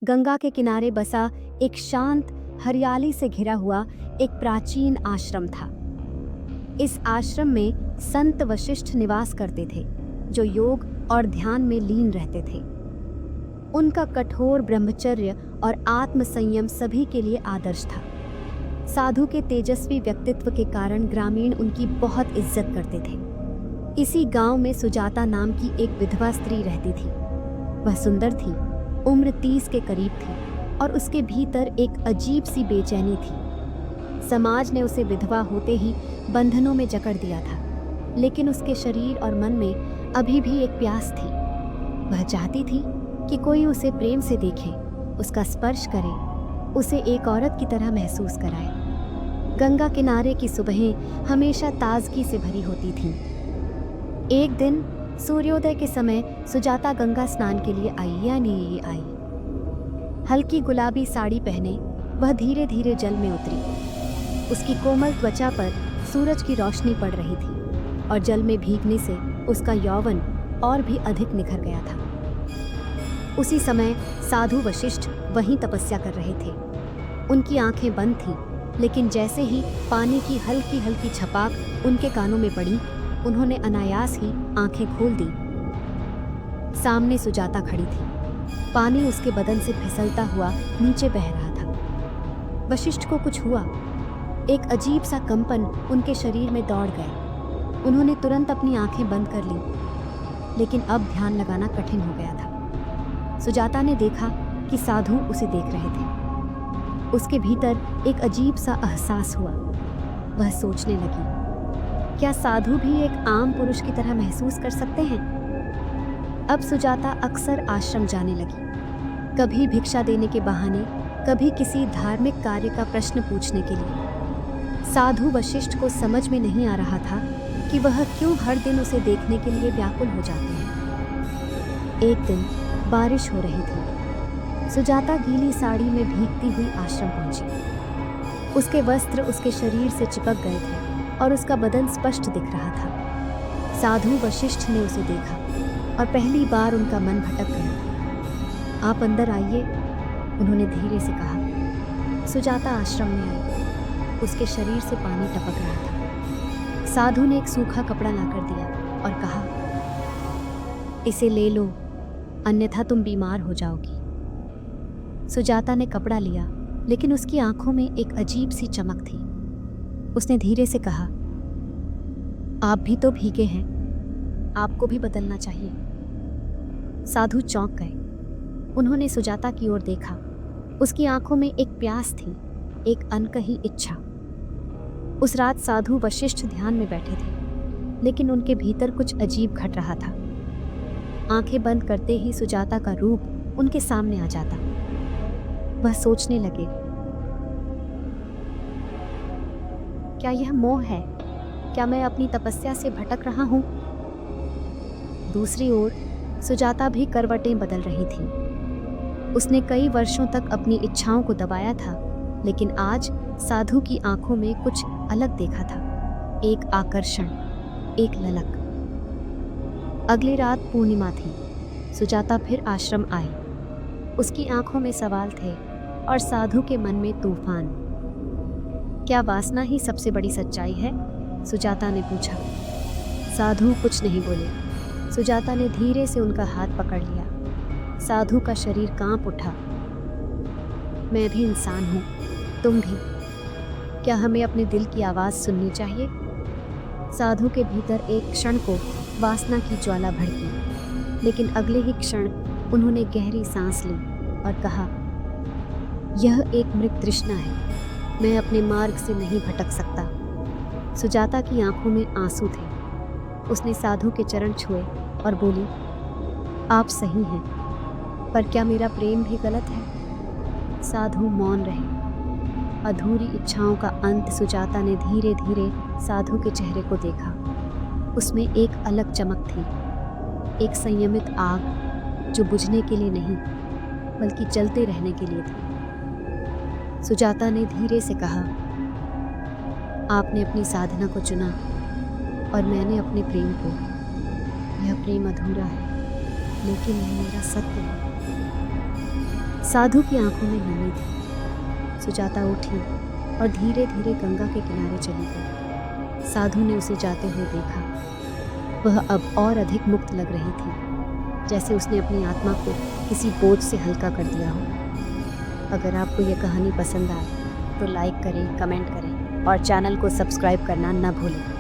गंगा के किनारे बसा एक शांत, हरियाली से घिरा हुआ एक प्राचीन आश्रम था। इस आश्रम में संत वशिष्ठ निवास करते थे, जो योग और ध्यान में लीन रहते थे। उनका कठोर ब्रह्मचर्य और आत्म संयम सभी के लिए आदर्श था। साधु के तेजस्वी व्यक्तित्व के कारण ग्रामीण उनकी बहुत इज्जत करते थे। इसी गांव में सुजाता नाम की एक विधवा स्त्री रहती थी। वह सुंदर थी, उम्र 30 के करीब थी और उसके भीतर एक अजीब सी बेचैनी थी। समाज ने उसे विधवा होते ही बंधनों में जकड़ दिया था, लेकिन उसके शरीर और मन में अभी भी एक प्यास थी। वह चाहती थी कि कोई उसे प्रेम से देखे, उसका स्पर्श करे, उसे एक औरत की तरह महसूस कराए। गंगा किनारे की सुबहें हमेशा ताजगी से भरी होती थीं। एक दिन सूर्योदय के समय सुजाता गंगा स्नान के लिए आई। हल्की गुलाबी साड़ी पहने वह धीरे धीरे जल में उतरी। उसकी कोमल त्वचा पर सूरज की रोशनी पड़ रही थी और जल में भीगने से उसका यौवन और भी अधिक निखर गया था। उसी समय साधु वशिष्ठ वहीं तपस्या कर रहे थे। उनकी आंखें बंद थीं, लेकिन जैसे ही पानी की हल्की हल्की छपाक उनके कानों में पड़ी, उन्होंने अनायास ही आंखें खोल दी। सामने सुजाता खड़ी थी। पानी उसके बदन से फिसलता हुआ नीचे बह रहा था। वशिष्ठ को कुछ हुआ। एक अजीब सा कंपन उनके शरीर में दौड़ गया। उन्होंने तुरंत अपनी आंखें बंद कर लीं, लेकिन अब ध्यान लगाना कठिन हो गया था। सुजाता ने देखा कि साधु उसे देख रहे थे। उसके भीतर एक अजीब सा एहसास हुआ। वह सोचने लगी, क्या साधु भी एक आम पुरुष की तरह महसूस कर सकते हैं? अब सुजाता अक्सर आश्रम जाने लगी, कभी भिक्षा देने के बहाने, कभी किसी धार्मिक कार्य का प्रश्न पूछने के लिए। साधु वशिष्ठ को समझ में नहीं आ रहा था कि वह क्यों हर दिन उसे देखने के लिए व्याकुल हो जाते हैं। एक दिन बारिश हो रही थी। सुजाता गीली साड़ी में भीगती हुई आश्रम पहुंची। उसके वस्त्र उसके शरीर से चिपक गए थे और उसका बदन स्पष्ट दिख रहा था। साधु वशिष्ठ ने उसे देखा और पहली बार उनका मन भटक गया। आप अंदर आइए, उन्होंने धीरे से कहा। सुजाता आश्रम में आई। उसके शरीर से पानी टपक रहा था। साधु ने एक सूखा कपड़ा लाकर दिया और कहा, इसे ले लो, अन्यथा तुम बीमार हो जाओगी। सुजाता ने कपड़ा लिया, लेकिन उसकी आंखों में एक अजीब सी चमक थी। उसने धीरे से कहा, आप भी तो भीगे हैं, आपको भी बदलना चाहिए। साधु चौंक गए। उन्होंने सुजाता की ओर देखा। उसकी आंखों में एक प्यास थी, एक अनकही इच्छा। उस रात साधु वशिष्ठ ध्यान में बैठे थे, लेकिन उनके भीतर कुछ अजीब घट रहा था। आंखें बंद करते ही सुजाता का रूप उनके सामने आ जाता। वह सोचने लगे, क्या यह मोह है? क्या मैं अपनी तपस्या से भटक रहा हूं? दूसरी ओर सुजाता भी करवटें बदल रही थी। उसने कई वर्षों तक अपनी इच्छाओं को दबाया था, लेकिन आज साधु की आंखों में कुछ अलग देखा था, एक आकर्षण, एक ललक। अगली रात पूर्णिमा थी। सुजाता फिर आश्रम आई। उसकी आंखों में सवाल थे और साधु के मन में तूफान। क्या वासना ही सबसे बड़ी सच्चाई है? सुजाता ने पूछा। साधु कुछ नहीं बोले। सुजाता ने धीरे से उनका हाथ पकड़ लिया। साधु का शरीर कांप उठा। मैं भी इंसान हूँ, तुम भी। क्या हमें अपने दिल की आवाज़ सुननी चाहिए? साधु के भीतर एक क्षण को वासना की ज्वाला भड़की, लेकिन अगले ही क्षण उन्होंने गहरी सांस ली और कहा, यह एक मृत तृष्णा है, मैं अपने मार्ग से नहीं भटक सकता। सुजाता की आंखों में आंसू थे। उसने साधु के चरण छुए और बोली, आप सही हैं, पर क्या मेरा प्रेम भी गलत है? साधु मौन रहे। अधूरी इच्छाओं का अंत। सुजाता ने धीरे धीरे साधु के चेहरे को देखा। उसमें एक अलग चमक थी, एक संयमित आग जो बुझने के लिए नहीं, बल्कि जलते रहने के लिए थी। सुजाता ने धीरे से कहा, आपने अपनी साधना को चुना और मैंने अपने प्रेम को। यह प्रेम अधूरा है, लेकिन यह मेरा सत्य है। साधु की आंखों में नमी थी। सुजाता उठी और धीरे धीरे गंगा के किनारे चली गई। साधु ने उसे जाते हुए देखा। वह अब और अधिक मुक्त लग रही थी, जैसे उसने अपनी आत्मा को किसी बोझ से हल्का कर दिया हो। अगर आपको यह कहानी पसंद आए तो लाइक करें, कमेंट करें और चैनल को सब्सक्राइब करना न भूलें।